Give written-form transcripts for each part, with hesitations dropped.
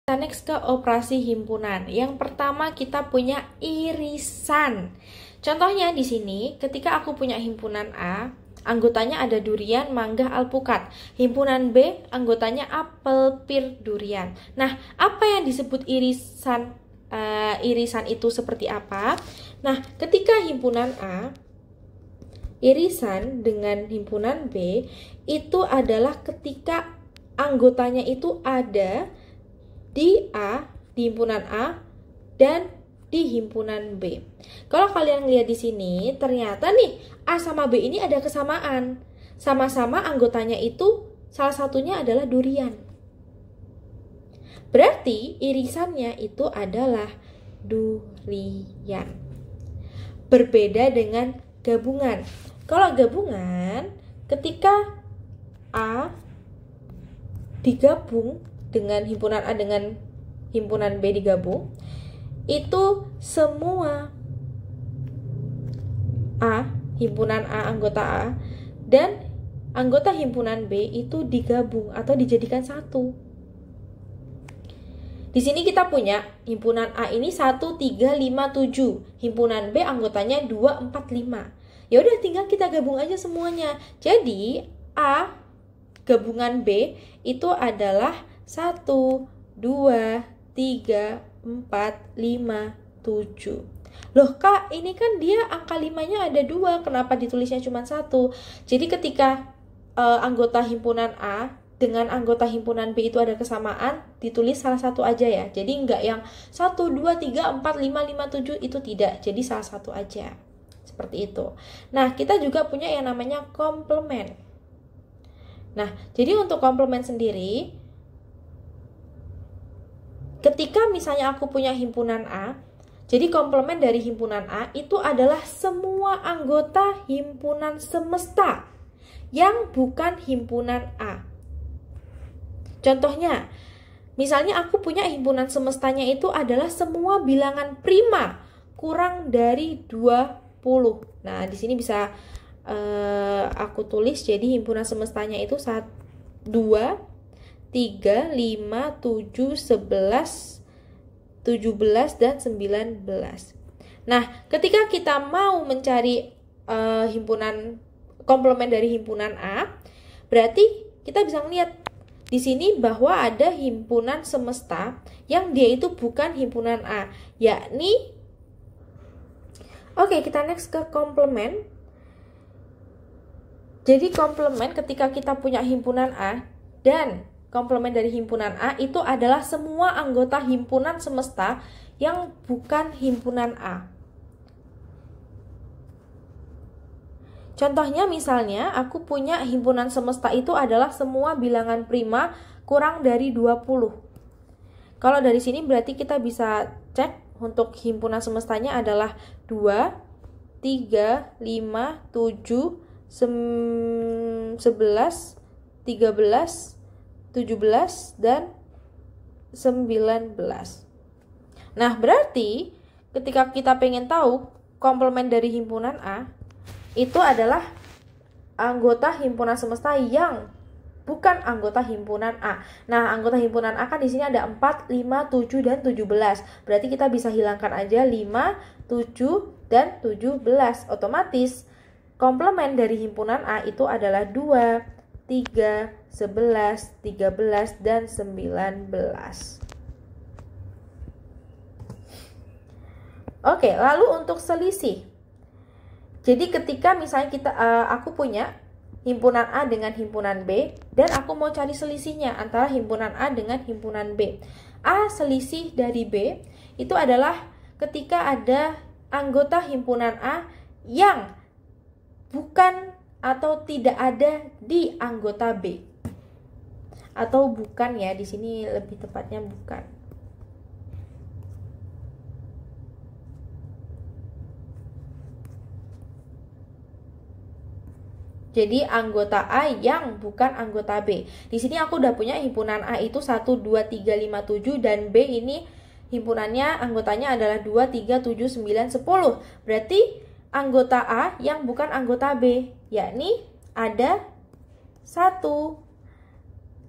Kita next ke operasi himpunan. Yang pertama kita punya irisan. Contohnya di sini, ketika aku punya himpunan A, anggotanya ada durian, mangga, alpukat. Himpunan B, anggotanya apel, pir, durian. Nah, apa yang disebut irisan? Irisan itu seperti apa? Nah, ketika himpunan A irisan dengan himpunan B, itu adalah ketika anggotanya itu ada di A, di himpunan A, dan di himpunan B. Kalau kalian lihat di sini, ternyata nih A sama B ini ada kesamaan. Sama-sama anggotanya itu salah satunya adalah durian. Berarti irisannya itu adalah durian. Berbeda dengan gabungan. Kalau gabungan, ketika A digabung dengan himpunan A dengan himpunan B digabung, itu semua A, himpunan A, anggota A, dan anggota himpunan B itu digabung atau dijadikan satu. Di sini kita punya himpunan A ini 1, 3, 5, 7. Himpunan B anggotanya 2, 4, 5. Ya udah tinggal kita gabung aja semuanya. Jadi A gabungan B itu adalah 1, 2, 3, 4, 5, 7. Loh kak, ini kan dia angka 5-nya ada 2, kenapa ditulisnya cuma 1? Jadi ketika anggota himpunan A dengan anggota himpunan B itu ada kesamaan, ditulis salah satu aja ya. Jadi enggak yang 1, 2, 3, 4, 5, 5, 7, itu tidak. Jadi salah satu aja. Seperti itu. Nah, kita juga punya yang namanya komplement. Nah, jadi untuk komplement sendiri, ketika misalnya aku punya himpunan A, jadi komplement dari himpunan A itu adalah semua anggota himpunan semesta yang bukan himpunan A. Contohnya, misalnya aku punya himpunan semestanya itu adalah semua bilangan prima kurang dari 20. Nah, di sini bisa aku tulis jadi himpunan semestanya itu 1, 2, 3, 5, 7, 11, 17, dan 19. Nah, ketika kita mau mencari himpunan komplement dari himpunan A, berarti kita bisa melihat di sini bahwa ada himpunan semesta yang dia itu bukan himpunan A, yakni oke, kita next ke komplement. Jadi komplement ketika kita punya himpunan A dan komplement dari himpunan A itu adalah semua anggota himpunan semesta yang bukan himpunan A. Contohnya misalnya aku punya himpunan semesta itu adalah semua bilangan prima kurang dari 20. Kalau dari sini berarti kita bisa cek untuk himpunan semestanya adalah 2, 3, 5, 7, 11, 13, 17, dan 19. Nah, berarti ketika kita pengen tahu komplement dari himpunan A, itu adalah anggota himpunan semesta yang bukan anggota himpunan A. Nah, anggota himpunan A kan di sini ada 4, 5, 7, dan 17. Berarti kita bisa hilangkan aja 5, 7, dan 17. Otomatis komplement dari himpunan A itu adalah 2, 3, 11, 13, dan 19. Oke, lalu untuk selisih. Jadi ketika misalnya aku punya himpunan A dengan himpunan B dan aku mau cari selisihnya antara himpunan A dengan himpunan B. A selisih dari B itu adalah ketika ada anggota himpunan A yang bukan atau tidak ada di anggota B. Atau bukan ya, di sini lebih tepatnya bukan. Jadi anggota A yang bukan anggota B. Di sini aku udah punya himpunan A itu 1, 2, 3, 5, 7 dan B ini himpunannya anggotanya adalah 2, 3, 7, 9, 10. Berarti anggota A yang bukan anggota B, yakni ada 1,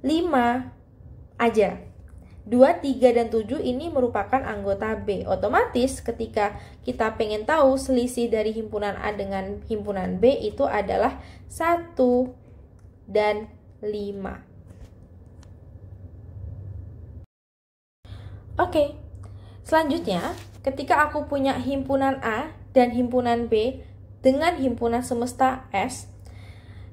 5 aja. 2, 3, dan 7 ini merupakan anggota B. Otomatis ketika kita pengen tahu selisih dari himpunan A dengan himpunan B itu adalah 1 dan 5. Oke, selanjutnya ketika aku punya himpunan A dan himpunan B dengan himpunan semesta S,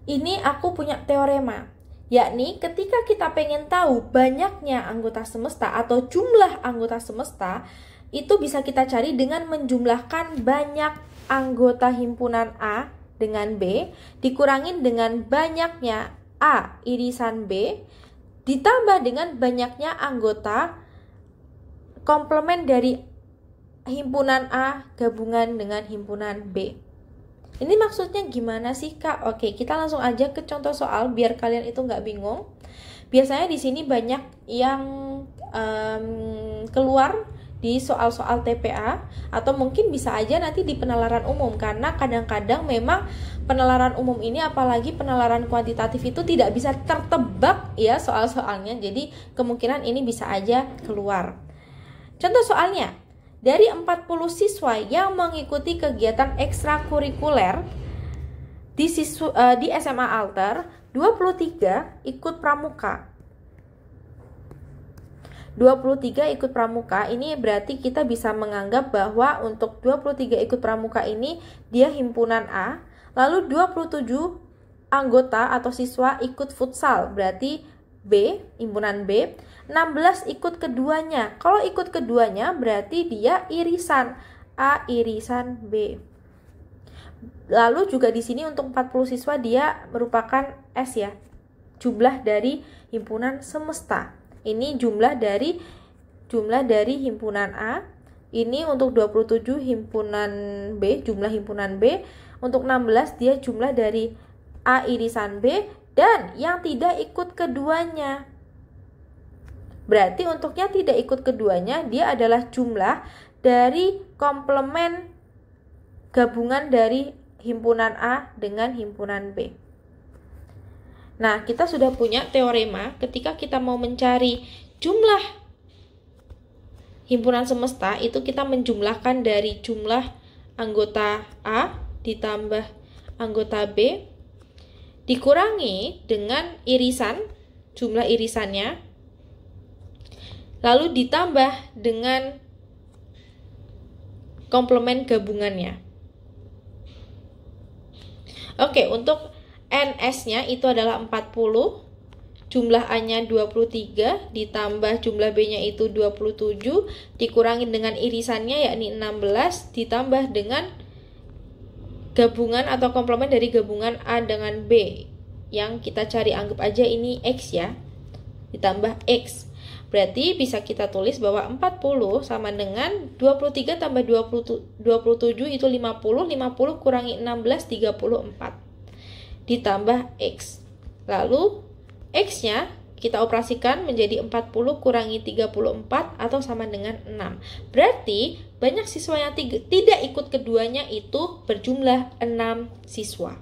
ini aku punya teorema. Yakni ketika kita pengen tahu banyaknya anggota semesta atau jumlah anggota semesta, itu bisa kita cari dengan menjumlahkan banyak anggota himpunan A dengan B dikurangin dengan banyaknya A irisan B ditambah dengan banyaknya anggota komplement dari himpunan A gabungan dengan himpunan B. Ini maksudnya gimana sih, Kak? Oke, kita langsung aja ke contoh soal biar kalian itu nggak bingung. Biasanya di sini banyak yang keluar di soal-soal TPA atau mungkin bisa aja nanti di penalaran umum, karena kadang-kadang memang penalaran umum ini apalagi penalaran kuantitatif itu tidak bisa tertebak ya soal-soalnya. Jadi kemungkinan ini bisa aja keluar. Contoh soalnya, dari 40 siswa yang mengikuti kegiatan ekstrakurikuler di SMA Alter, 23 ikut pramuka. 23 ikut pramuka, ini berarti kita bisa menganggap bahwa untuk 23 ikut pramuka ini dia himpunan A, lalu 27 anggota atau siswa ikut futsal, berarti B, himpunan B. 16 ikut keduanya. Kalau ikut keduanya berarti dia irisan A irisan B. Lalu juga di sini untuk 40 siswa dia merupakan S ya. Jumlah dari himpunan semesta. Ini jumlah dari himpunan A. Ini untuk 27 himpunan B, jumlah himpunan B. Untuk 16 dia jumlah dari A irisan B dan yang tidak ikut keduanya. Berarti untuk yang tidak ikut keduanya dia adalah jumlah dari komplement gabungan dari himpunan A dengan himpunan B. Nah, kita sudah punya teorema ketika kita mau mencari jumlah himpunan semesta itu kita menjumlahkan dari jumlah anggota A ditambah anggota B dikurangi dengan irisan, jumlah irisannya, lalu ditambah dengan komplement gabungannya. Oke, untuk NS-nya itu adalah 40, jumlah A-nya 23, ditambah jumlah B-nya itu 27, dikurangi dengan irisannya yakni 16, ditambah dengan gabungan atau komplement dari gabungan A dengan B. Yang kita cari anggap aja ini X ya, ditambah X. Berarti bisa kita tulis bahwa 40 sama dengan 23 tambah 27 itu 50, 50 kurangi 16, 34. Ditambah X. Lalu X-nya kita operasikan menjadi 40 kurangi 34 atau sama dengan 6. Berarti banyak siswa yang tidak ikut keduanya itu berjumlah 6 siswa.